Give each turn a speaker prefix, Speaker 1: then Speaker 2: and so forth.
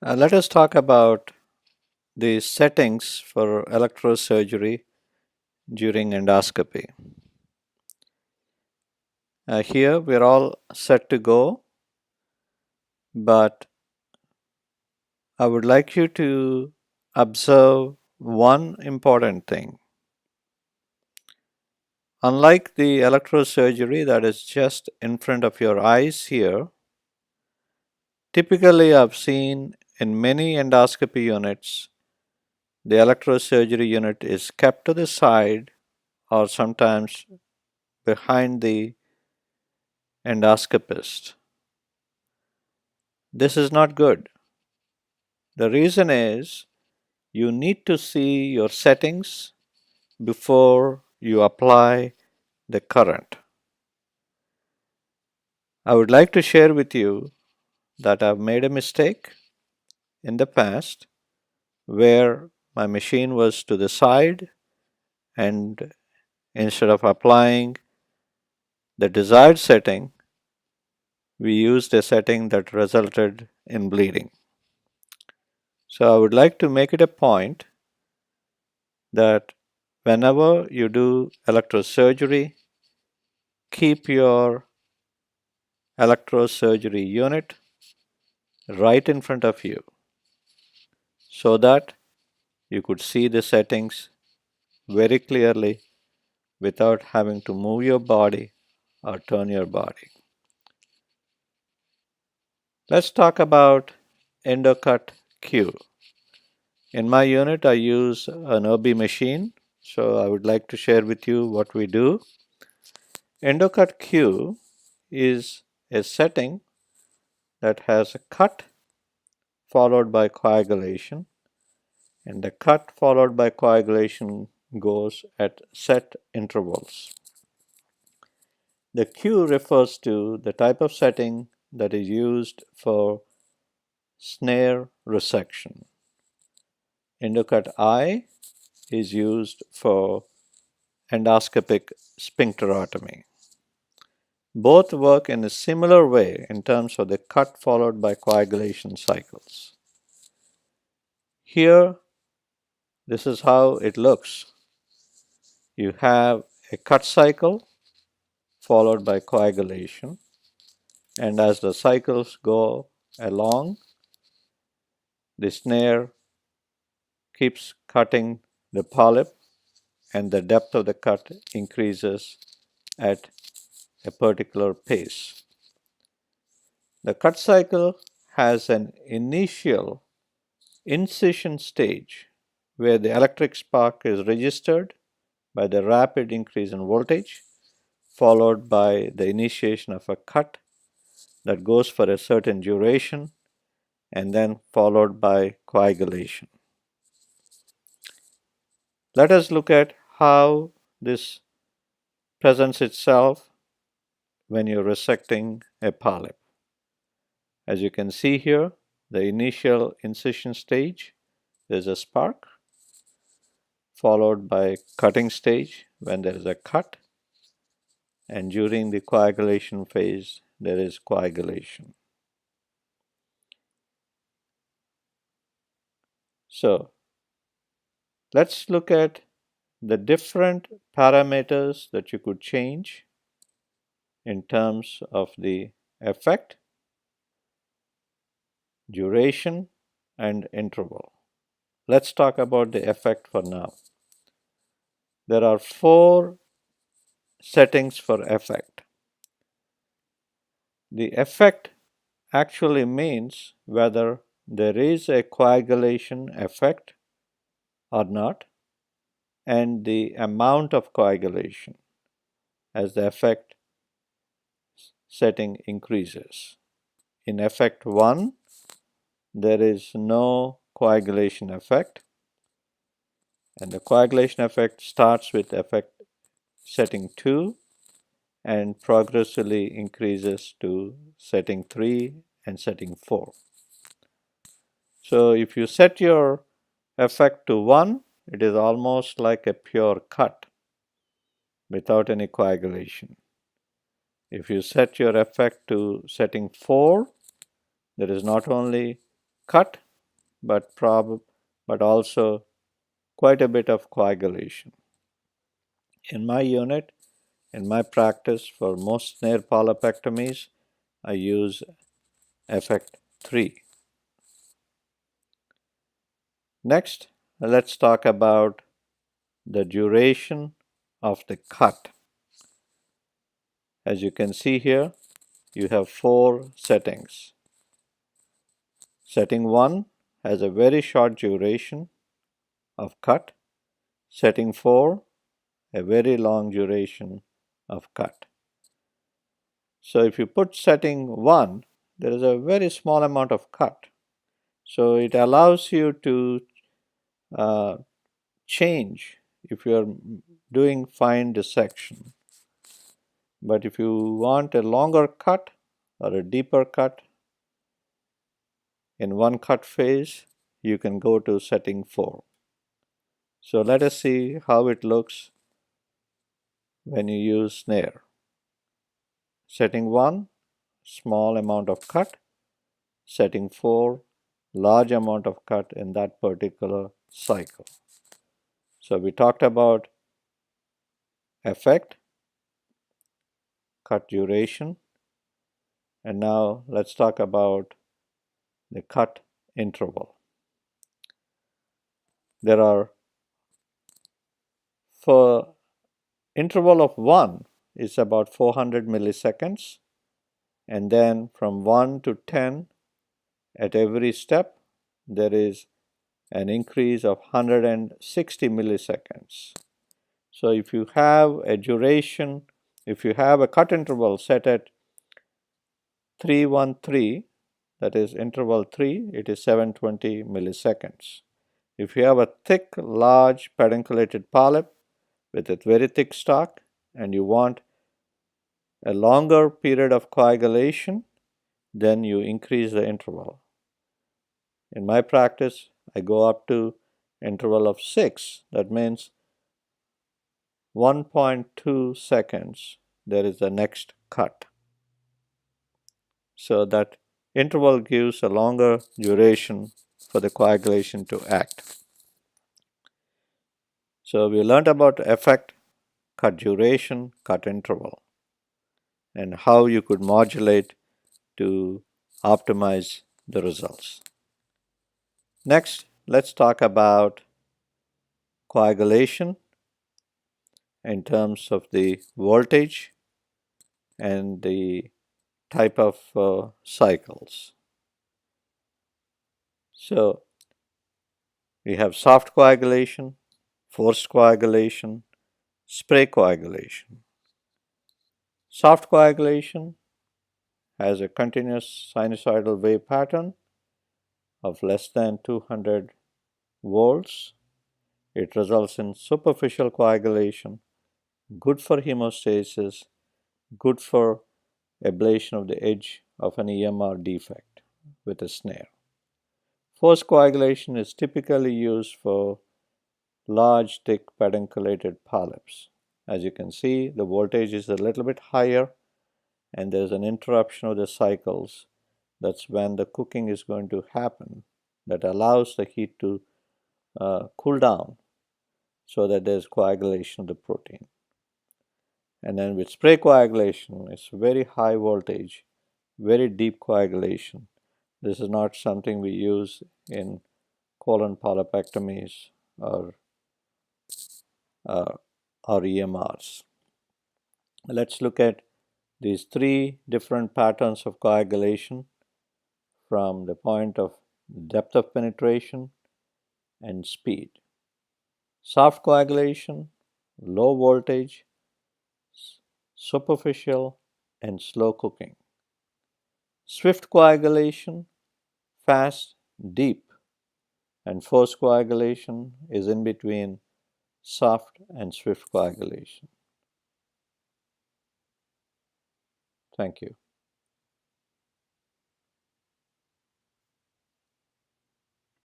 Speaker 1: Let us talk about the settings for electrosurgery during endoscopy. Here we're all set to go, but I would like you to observe one important thing. Unlike the electrosurgery that is just in front of your eyes here, typically I've seen in many endoscopy units, the electrosurgery unit is kept to the side or sometimes behind the endoscopist. This is not good. The reason is you need to see your settings before you apply the current. I would like to share with you that I've made a mistake in the past where my machine was to the side, and instead of applying the desired setting, we used a setting that resulted in bleeding. So I would like to make it a point that whenever you do electrosurgery, keep your electrosurgery unit right in front of you so that you could see the settings very clearly without having to move your body or turn your body. Let's talk about Endocut Q. In my unit, I use an OB machine, so I would like to share with you what we do. Endocut Q is a setting that has a cut followed by coagulation, and the cut followed by coagulation goes at set intervals. The Q refers to the type of setting that is used for snare resection. Endocut I is used for endoscopic sphincterotomy. Both work in a similar way in terms of the cut followed by coagulation cycles. Here, this is how it looks. You have a cut cycle followed by coagulation, and as the cycles go along, the snare keeps cutting the polyp and the depth of the cut increases at a particular pace. The cut cycle has an initial incision stage where the electric spark is registered by the rapid increase in voltage, followed by the initiation of a cut that goes for a certain duration, and then followed by coagulation. Let us look at how this presents itself when you're resecting a polyp. As you can see here, the initial incision stage, there's a spark, followed by cutting stage when there is a cut, and during the coagulation phase, there is coagulation. So, let's look at the different parameters that you could change in terms of the effect, duration, and interval. Let's talk about the effect for now. There are 4 settings for effect. The effect actually means whether there is a coagulation effect or not, and the amount of coagulation as the effect setting increases. In effect 1, there is no coagulation effect, and the coagulation effect starts with effect setting 2 and progressively increases to setting 3 and setting 4. So if you set your effect to 1, it is almost like a pure cut without any coagulation. If you set your effect to setting 4, there is not only cut but also quite a bit of coagulation. In my unit, in my practice, for most snare polypectomies, I use effect 3. Next, let's talk about the duration of the cut. As you can see here, you have 4 settings. Setting 1 has a very short duration of cut. Setting 4, a very long duration of cut. So if you put setting 1, there is a very small amount of cut. So it allows you to change if you are doing fine dissection. But if you want a longer cut or a deeper cut in one cut phase, you can go to setting 4. So let us see how it looks when you use snare. Setting 1, small amount of cut. Setting 4, large amount of cut in that particular cycle. So we talked about effect, cut duration, and now let's talk about the cut interval. There are, for interval of 1 is about 400 milliseconds, and then from 1 to 10 at every step there is an increase of 160 milliseconds. So if you have a duration, if you have a cut interval set at 313, that is interval 3, it is 720 milliseconds. If you have a thick, large pedunculated polyp with a very thick stalk and you want a longer period of coagulation, then you increase the interval. In my practice, I go up to interval of 6. That means 1.2 seconds, there is the next cut. So that interval gives a longer duration for the coagulation to act. So we learned about effect, cut duration, cut interval, and how you could modulate to optimize the results. Next, let's talk about coagulation in terms of the voltage and the type of cycles. So we have soft coagulation, forced coagulation, spray coagulation. Soft coagulation has a continuous sinusoidal wave pattern of less than 200 volts. It results in superficial coagulation, good for hemostasis, good for ablation of the edge of an EMR defect with a snare. Forced coagulation is typically used for large, thick pedunculated polyps. As you can see, the voltage is a little bit higher and there's an interruption of the cycles. That's when the cooking is going to happen, that allows the heat to cool down so that there's coagulation of the protein. And then with spray coagulation, it's very high voltage, very deep coagulation. This is not something we use in colon polypectomies or EMRs. Let's look at these 3 different patterns of coagulation from the point of depth of penetration and speed. Soft coagulation, low voltage, superficial, and slow cooking. Swift coagulation, fast, deep, and forced coagulation is in between soft and swift coagulation. Thank you.